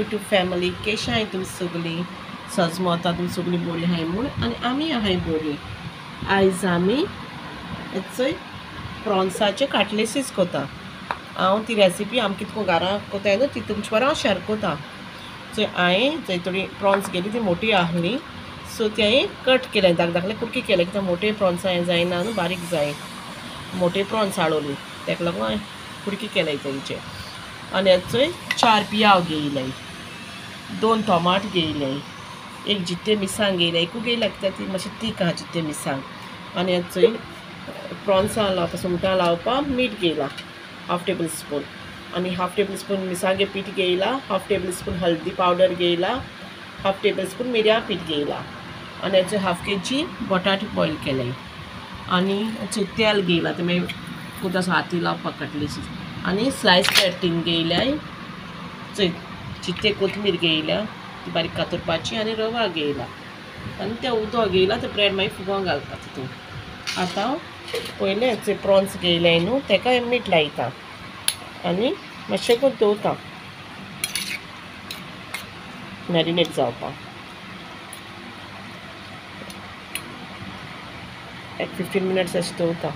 YouTube family कशी आहे तुम्ही सगळी सजमता तुमी सगळी बरी आहाय म्हूण आनी आमी आहाय बरी। आयज आमी प्रॉन्साचे काटलेसीस कोता। हांव ती रेसिपी आमी कितको घरा कोताय न्हू ती तुमचे बरोबर शेअर कोता। सो हांवें थंय थोडी प्रॉन्स घेतली ती मोठी आहली सो ती हांवें कट केले धाकले कुडकी केले कित्याक मोठे प्रॉन्स हांवें जायना न्हू बारीक जाय मोठे प्रॉन्स हाडवली ताका लागून हांवें कुडकी केले तेंचे। आनी हेचोय 4 पियाव घेयले 2 टोमाट घेयले एक जित्ते मिरसांग घेयले एकू घेयला कित्याक ती मातशी तीख आहा जित्ते मिरसांग। आनी हेचोय प्रॉन्सां लावपा सुंगटां लावपा मीठ घेयला 1/2 टेबल स्पून आनी 1/2 टेबल स्पून मिरसांगे पीठ घेयला 1/2 टेबल स्पून हल्दी पावडर घेयला 1/2 टेबल स्पून मिरयां पीठ घेयला आनी हेचो 1/2 kg बटाटे बॉयल केले आनी हेचो तेल घेयला ते मागीर उदक हाती लावपाक काटलीशी आनी स्लायस ब्रेड 3 घेयल्याय चोय चित्ते कोथमीर घेयल्या ती बारीक कातरपाची आनी रवा घेयला आनी ते उदक घेयला ते ब्रेड मागीर फुगोवंक घालता तितून। आतां पयले हेचे प्रॉन्स घेयले न्हू ताका मीठ लायता आनी मातशें करून दवरता मॅरिनेट जावपाक एक 15 मिनट्स अशें दवरता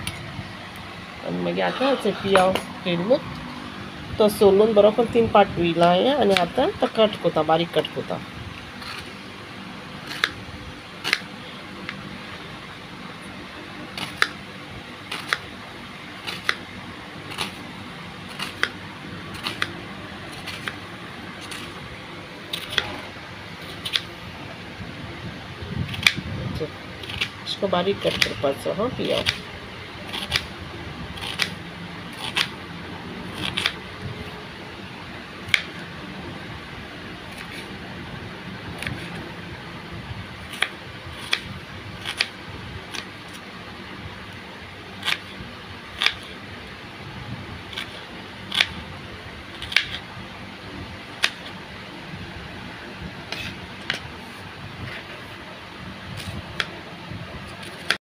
आनी मागीर आतां पियाव घेवन तो सोलून बरो करून 3 पार्ट धुयला हांवें आनी आतां तो कट कोता बारीक कट कोता। अशें बारीक कट करपाचो हा पियाव।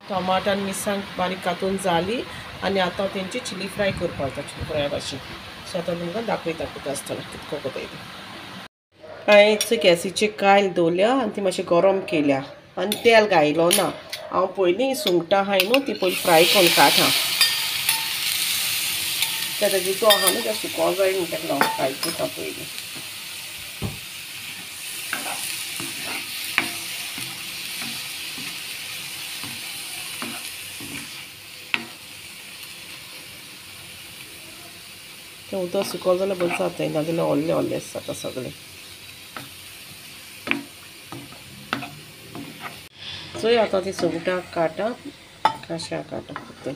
टमाट आनी मिरसांग बारीक कातून जाली आनी आतां तेंची चिली फ्राय करपाक चिली फ्राय भाशेन सो आतां तुमकां दाखयता कोता आसतना कितको कोताय ती। हांवें गॅसीचेर कायल दवरल्या आनी ती मातशी गरम केल्या आनी तेल घायलो ना हांव पयलीं सुंगटां आहाय न्हू ती पयलीं फ्राय करून काडटा तेजे जितो आहा न्हू तें सुकोवं जाय न्हू ताका लागून फ्राय करता पयलीं। तें उदक सुकोवं जाल्यार बरें जाता नाजाल्यार ओल्ले ओल्ले जाता सगळें। चोय आतां ती सुंगटां काटा काश्या काटा तें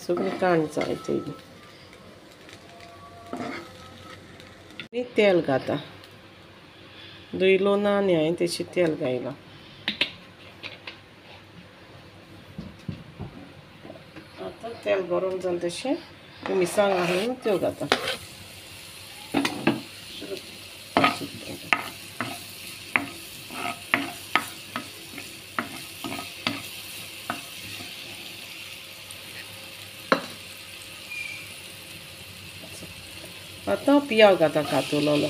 सगळीं काण जाय तें तेल घाता धुयलो ना आनी हांवें तेची तेल घायला आतां तेल गरम जालें तशें मिरसांग आहल्यो न्हू त्यो घाता आतां पियाव घाता कातुलोलो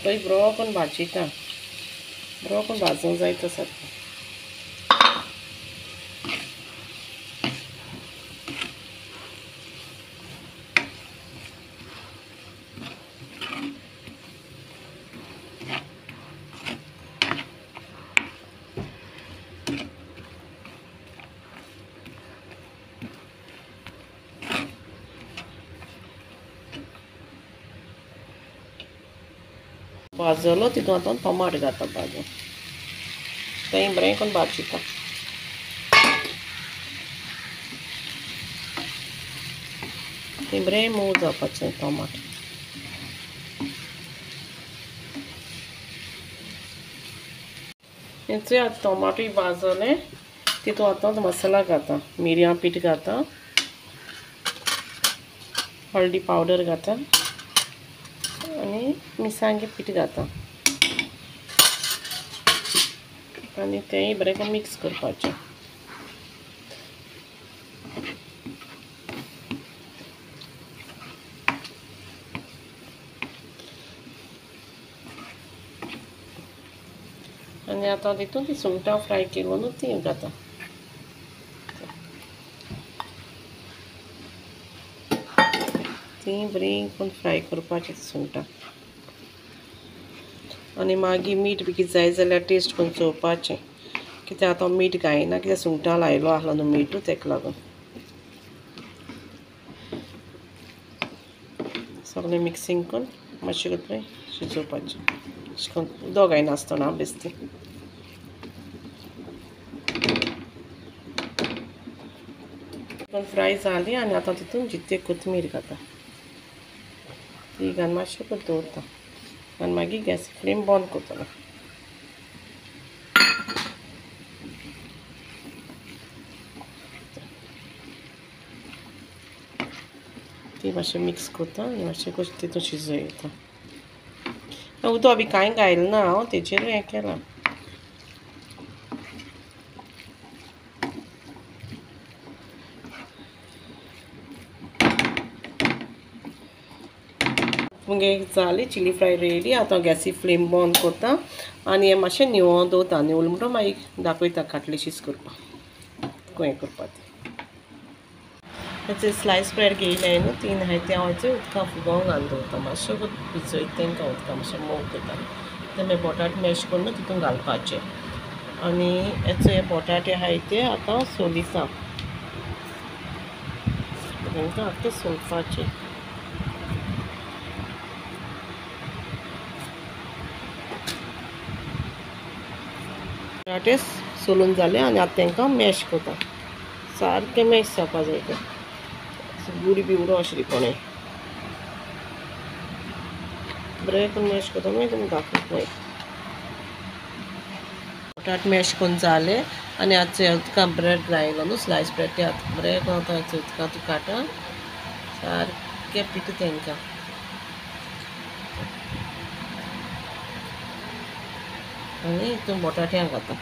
थंय बरो करून भाजयता बरो करून भाजूंक जाय तो सारको। भाजलो तितून आतां टोमाट घाता भाजून तें बरें करून भाजयता तें बरें मोव जावपाचें टोमाट। हेचो आतां टोमाटूय भाजले तितून आतां मसाला घाता मिरयां पीठ घाता हळदी पावडर घाता आनी मिरसांगे पीठ घाता आनी तेंय बरें करून मिक्स करपाचें। आनी आतां तितून ती सुंगटां फ्राय केलो न्हू ती घाता. ती बरी करून फ्राय करपाची सुंगटां. आनी मागीर मीठ बी कितें जाय जाल्यार टेस्ट करून चोवपाचें. कित्याक आतां मीठ घायना कित्याक सुंगटां लायलो आहलो न्हू मीठू तेका लागून. सगळें मिक्सींग करून मातशें बरें शिजोवपाचें. अशें करून उदक घायनासतना बेश्टी. फ्राय जाली आनी आतां तितून जितली कोथमीर घाता. ती घालून मातशें करून दवरता आनी मागीर गॅस फ्लेम बंद करतलो. ती मातशें मिक्स करता आनी मातशें कशें तितून शिजयता. उदक बी कांय घायलें ना हांव तेजेरूय हें केलां. मुगे जाली चिली फ्राय रेडी. आतां गॅसी फ्लेम बंद करता आनी हें मातशें निवळ दवरता. निवळ म्हणटा मागीर दाखयता काटलेशीच करपाक हें करपाक. हेचे स्लायस ब्रेड घेयले न्हू 3 आहाय ते हांव हेचे उदकां फुगोवंक घालून दवरता. मातशें भिजयता तेंकां उदकां मातशें मोव करता. ते मागीर बटाट मॅश करून तितून घालपाचे आनी हेचे बटाटे आहाय ते आतां सोलिता. तेंकां आतां सोलपाचे. बटाटे सोलून जाले आनी आतां तेंकां मॅश करता. सारकें मॅश जावपा जाय ते. गुडी बी उडो अशें दिसोना. बरें करून मॅश करता मागीर तुमकां दाखयता मागीर. बटाट मॅश करून जाले आनी आतां उदकां ब्रेड घायलो न्हू स्लायस ब्रेड ते आतां बरें करून आतां हेचे उदकां तूं काडटा. सारकें पीठ तेंकां आनी हितून बटाट्यां घाता.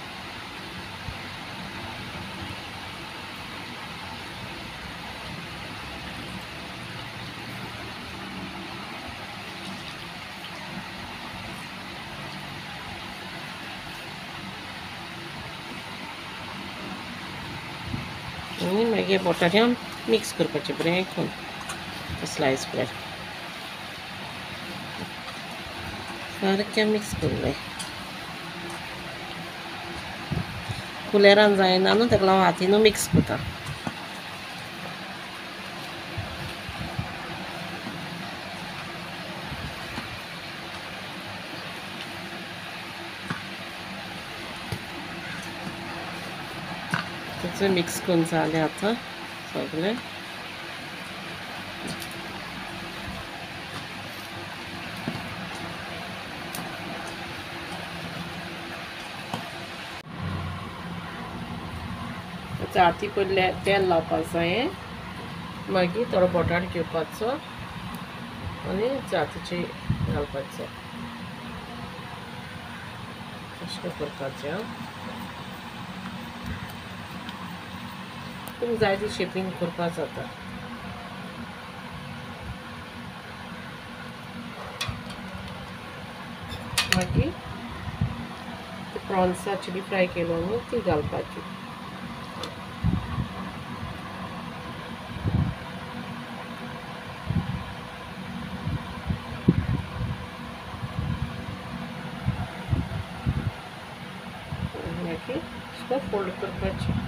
आनी मागीर बटाट्यां मिक्स करपाचें बरें करून स्लायस ब्रेड सारकें मिक्स करूं. कुलेरान जायना न्हू तेका लागून हातीनूय मिक्स करता. तेचे मिक्स करून जालें आतां सगळें. हाती पयले तेल लावपाक जाय. मागीर थोडो बटाट घेवपाचो आनी जातीची घालपाचो. अशें करपाचें. तुमकां जाय ती शेपीन करपाक जाता. मागीर प्रॉन्सा चिली फ्राय केलो न्हू ती घालपाची. मागीर फोल्ड करपाची.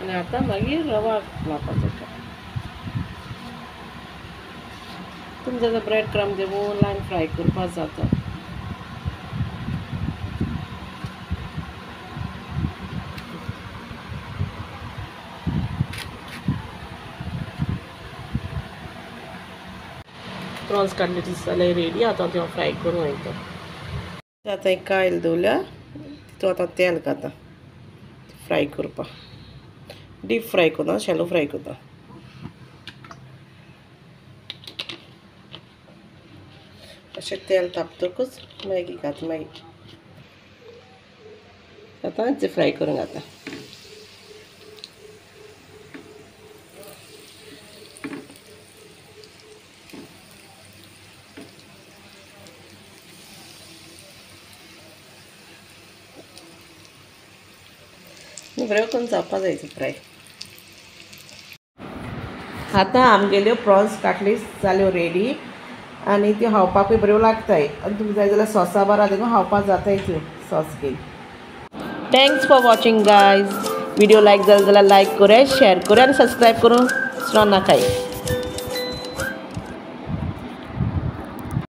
आनी आतां मागीर रवा लावपाचो. तुमकां जाता ब्रेड क्रम देवून लायन फ्राय करपाक जाता. प्रॉन्स काडले जाल्यार रेडी. आतां त्यो फ्राय करूं वयता. आतां एक कायल दवरल्या तितून आतां तेल घाता. फ्राय करपा डीप फ्राय करना शॅलो फ्राय करता अशें तेल तापतकच मॅगी घात मागीर आतां ते फ्राय करून घाता बरें करून जावपा जाय फ्राय आतां आमगेल्यो प्रॉन्स काटलीस जाल्यो रेडी आनी त्यो खावपाकूय बऱ्यो लागताय आनी तुमकां जाय जाल्यार सॉसा बारा देखून खावपाक जाताय त्यो सॉस घेवन thanks for watching guys video like जाल्यार लायक करा शेअर करा आनी सबस्क्रायब करूंक विसरो नाकाय